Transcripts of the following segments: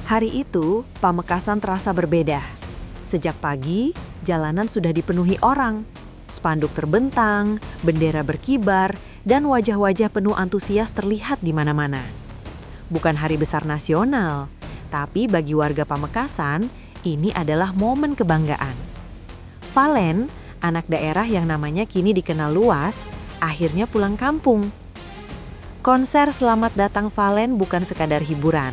Hari itu, Pamekasan terasa berbeda. Sejak pagi, jalanan sudah dipenuhi orang. Spanduk terbentang, bendera berkibar, dan wajah-wajah penuh antusias terlihat di mana-mana. Bukan hari besar nasional, tapi bagi warga Pamekasan, ini adalah momen kebanggaan. Valen, anak daerah yang namanya kini dikenal luas, akhirnya pulang kampung. Konser Selamat Datang Valen bukan sekadar hiburan.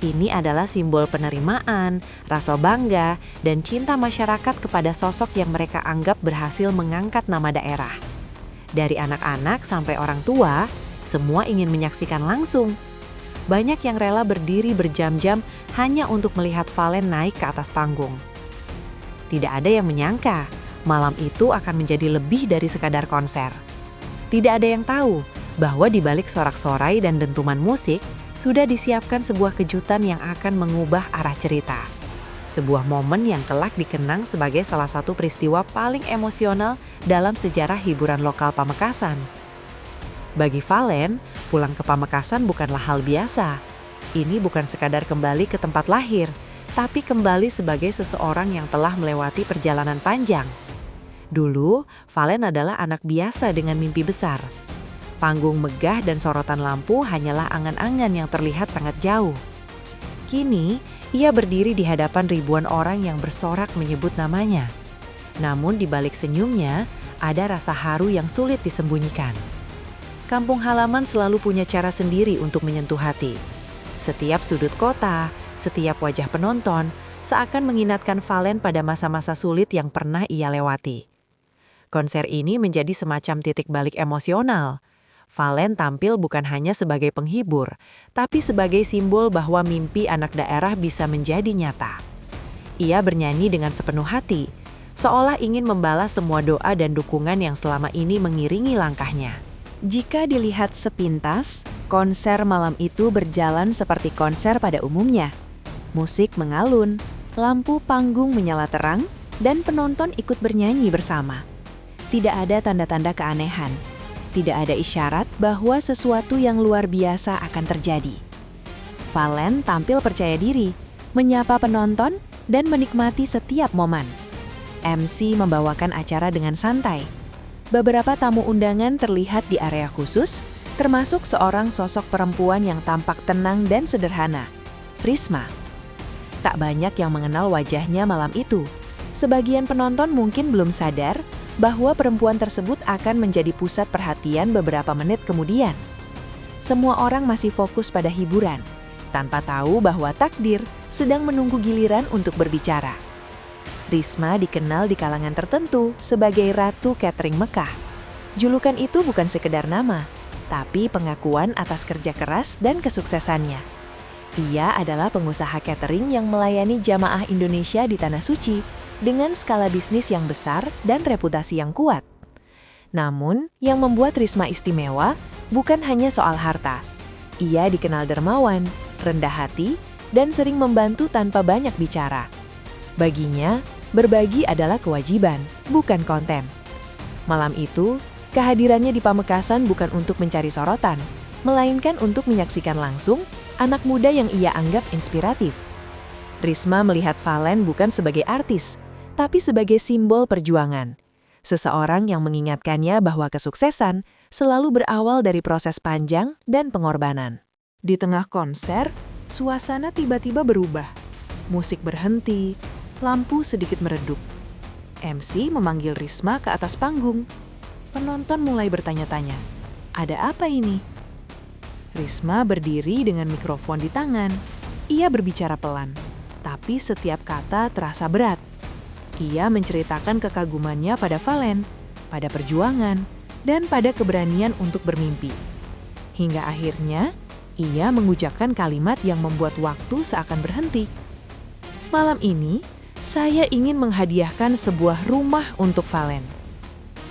Ini adalah simbol penerimaan, rasa bangga, dan cinta masyarakat kepada sosok yang mereka anggap berhasil mengangkat nama daerah. Dari anak-anak sampai orang tua, semua ingin menyaksikan langsung. Banyak yang rela berdiri berjam-jam hanya untuk melihat Valen naik ke atas panggung. Tidak ada yang menyangka, malam itu akan menjadi lebih dari sekadar konser. Tidak ada yang tahu bahwa di balik sorak-sorai dan dentuman musik, sudah disiapkan sebuah kejutan yang akan mengubah arah cerita. Sebuah momen yang kelak dikenang sebagai salah satu peristiwa paling emosional dalam sejarah hiburan lokal Pamekasan. Bagi Valen, pulang ke Pamekasan bukanlah hal biasa. Ini bukan sekadar kembali ke tempat lahir, tapi kembali sebagai seseorang yang telah melewati perjalanan panjang. Dulu, Valen adalah anak biasa dengan mimpi besar. Panggung megah dan sorotan lampu hanyalah angan-angan yang terlihat sangat jauh. Kini, ia berdiri di hadapan ribuan orang yang bersorak menyebut namanya. Namun di balik senyumnya, ada rasa haru yang sulit disembunyikan. Kampung halaman selalu punya cara sendiri untuk menyentuh hati. Setiap sudut kota, setiap wajah penonton, seakan mengingatkan Valen pada masa-masa sulit yang pernah ia lewati. Konser ini menjadi semacam titik balik emosional. Valen tampil bukan hanya sebagai penghibur, tapi sebagai simbol bahwa mimpi anak daerah bisa menjadi nyata. Ia bernyanyi dengan sepenuh hati, seolah ingin membalas semua doa dan dukungan yang selama ini mengiringi langkahnya. Jika dilihat sepintas, konser malam itu berjalan seperti konser pada umumnya. Musik mengalun, lampu panggung menyala terang, dan penonton ikut bernyanyi bersama. Tidak ada tanda-tanda keanehan. Tidak ada isyarat bahwa sesuatu yang luar biasa akan terjadi. Valen tampil percaya diri, menyapa penonton, dan menikmati setiap momen. MC membawakan acara dengan santai. Beberapa tamu undangan terlihat di area khusus, termasuk seorang sosok perempuan yang tampak tenang dan sederhana, Risma. Tak banyak yang mengenal wajahnya malam itu. Sebagian penonton mungkin belum sadar bahwa perempuan tersebut akan menjadi pusat perhatian beberapa menit kemudian. Semua orang masih fokus pada hiburan, tanpa tahu bahwa takdir sedang menunggu giliran untuk berbicara. Risma dikenal di kalangan tertentu sebagai Ratu Catering Mekah. Julukan itu bukan sekedar nama, tapi pengakuan atas kerja keras dan kesuksesannya. Ia adalah pengusaha catering yang melayani jamaah Indonesia di Tanah Suci dengan skala bisnis yang besar dan reputasi yang kuat. Namun, yang membuat Risma istimewa bukan hanya soal harta. Ia dikenal dermawan, rendah hati, dan sering membantu tanpa banyak bicara. Baginya, berbagi adalah kewajiban, bukan konten. Malam itu, kehadirannya di Pamekasan bukan untuk mencari sorotan, melainkan untuk menyaksikan langsung anak muda yang ia anggap inspiratif. Risma melihat Valen bukan sebagai artis, tapi sebagai simbol perjuangan. Seseorang yang mengingatkannya bahwa kesuksesan selalu berawal dari proses panjang dan pengorbanan. Di tengah konser, suasana tiba-tiba berubah. Musik berhenti, lampu sedikit meredup. MC memanggil Risma ke atas panggung. Penonton mulai bertanya-tanya, ada apa ini? Risma berdiri dengan mikrofon di tangan. Ia berbicara pelan, tapi setiap kata terasa berat. Ia menceritakan kekagumannya pada Valen, pada perjuangan, dan pada keberanian untuk bermimpi. Hingga akhirnya, ia mengucapkan kalimat yang membuat waktu seakan berhenti. Malam ini, saya ingin menghadiahkan sebuah rumah untuk Valen.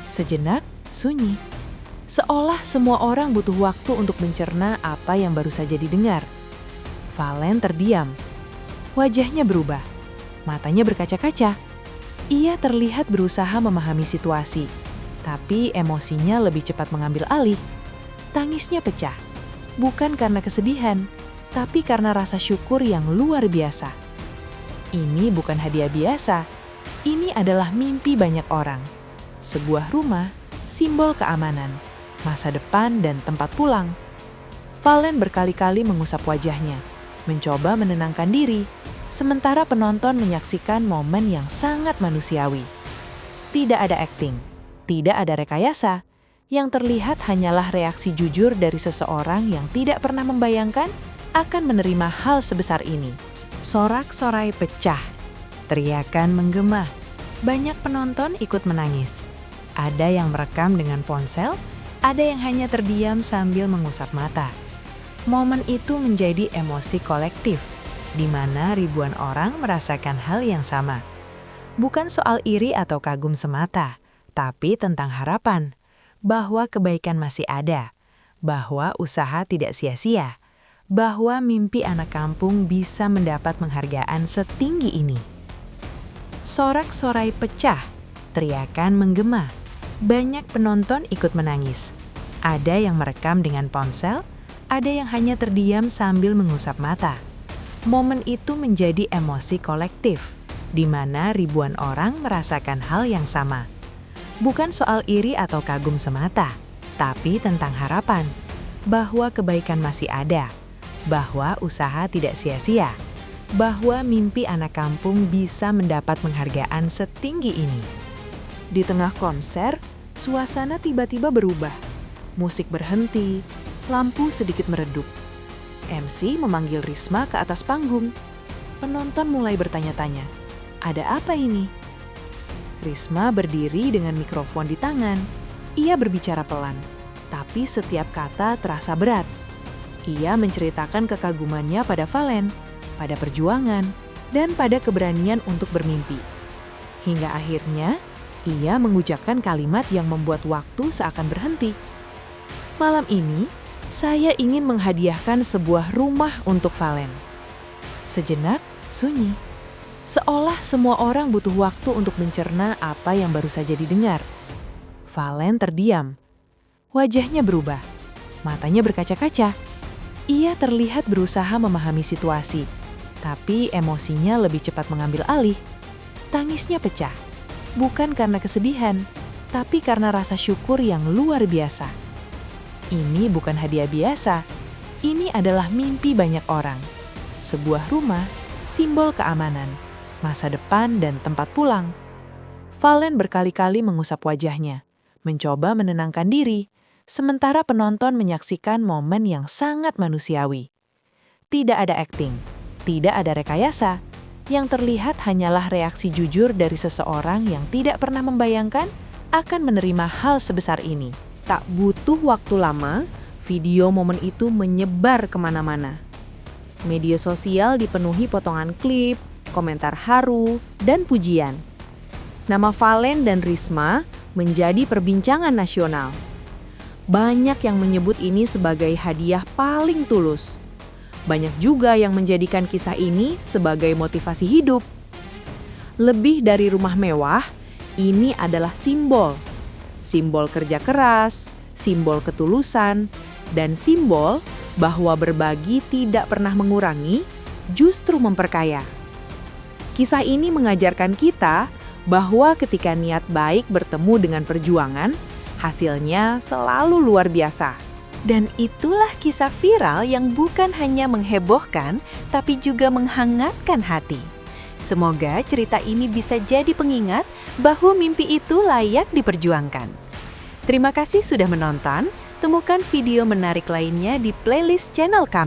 Sejenak, sunyi. Seolah semua orang butuh waktu untuk mencerna apa yang baru saja didengar. Valen terdiam. Wajahnya berubah. Matanya berkaca-kaca. Ia terlihat berusaha memahami situasi, tapi emosinya lebih cepat mengambil alih. Tangisnya pecah, bukan karena kesedihan, tapi karena rasa syukur yang luar biasa. Ini bukan hadiah biasa, ini adalah mimpi banyak orang. Sebuah rumah, simbol keamanan, masa depan dan tempat pulang. Valen berkali-kali mengusap wajahnya, mencoba menenangkan diri, sementara penonton menyaksikan momen yang sangat manusiawi. Tidak ada akting, tidak ada rekayasa. Yang terlihat hanyalah reaksi jujur dari seseorang yang tidak pernah membayangkan akan menerima hal sebesar ini. Sorak-sorai pecah, teriakan menggema. Banyak penonton ikut menangis. Ada yang merekam dengan ponsel, ada yang hanya terdiam sambil mengusap mata. Momen itu menjadi emosi kolektif, di mana ribuan orang merasakan hal yang sama. Bukan soal iri atau kagum semata, tapi tentang harapan bahwa kebaikan masih ada, bahwa usaha tidak sia-sia, bahwa mimpi anak kampung bisa mendapat penghargaan setinggi ini. Sorak-sorai pecah, teriakan menggema. Banyak penonton ikut menangis. Ada yang merekam dengan ponsel, ada yang hanya terdiam sambil mengusap mata. Momen itu menjadi emosi kolektif, di mana ribuan orang merasakan hal yang sama. Bukan soal iri atau kagum semata, tapi tentang harapan, bahwa kebaikan masih ada, bahwa usaha tidak sia-sia, bahwa mimpi anak kampung bisa mendapat penghargaan setinggi ini. Di tengah konser, suasana tiba-tiba berubah. Musik berhenti, lampu sedikit meredup. MC memanggil Risma ke atas panggung. Penonton mulai bertanya-tanya, ada apa ini? Risma berdiri dengan mikrofon di tangan. Ia berbicara pelan, tapi setiap kata terasa berat. Ia menceritakan kekagumannya pada Valen, pada perjuangan, dan pada keberanian untuk bermimpi. Hingga akhirnya, ia mengucapkan kalimat yang membuat waktu seakan berhenti. Malam ini, saya ingin menghadiahkan sebuah rumah untuk Valen. Sejenak, sunyi. Seolah semua orang butuh waktu untuk mencerna apa yang baru saja didengar. Valen terdiam. Wajahnya berubah. Matanya berkaca-kaca. Ia terlihat berusaha memahami situasi, tapi emosinya lebih cepat mengambil alih. Tangisnya pecah. Bukan karena kesedihan, tapi karena rasa syukur yang luar biasa. Ini bukan hadiah biasa. Ini adalah mimpi banyak orang. Sebuah rumah, simbol keamanan, masa depan dan tempat pulang. Valen berkali-kali mengusap wajahnya, mencoba menenangkan diri, sementara penonton menyaksikan momen yang sangat manusiawi. Tidak ada akting, tidak ada rekayasa. Yang terlihat hanyalah reaksi jujur dari seseorang yang tidak pernah membayangkan akan menerima hal sebesar ini. Tak butuh waktu lama, video momen itu menyebar kemana-mana. Media sosial dipenuhi potongan klip, komentar haru, dan pujian. Nama Valen dan Risma menjadi perbincangan nasional. Banyak yang menyebut ini sebagai hadiah paling tulus. Banyak juga yang menjadikan kisah ini sebagai motivasi hidup. Lebih dari rumah mewah, ini adalah simbol. Simbol kerja keras, simbol ketulusan, dan simbol bahwa berbagi tidak pernah mengurangi, justru memperkaya. Kisah ini mengajarkan kita bahwa ketika niat baik bertemu dengan perjuangan, hasilnya selalu luar biasa. Dan itulah kisah viral yang bukan hanya menghebohkan, tapi juga menghangatkan hati. Semoga cerita ini bisa jadi pengingat bahwa mimpi itu layak diperjuangkan. Terima kasih sudah menonton. Temukan video menarik lainnya di playlist channel kami.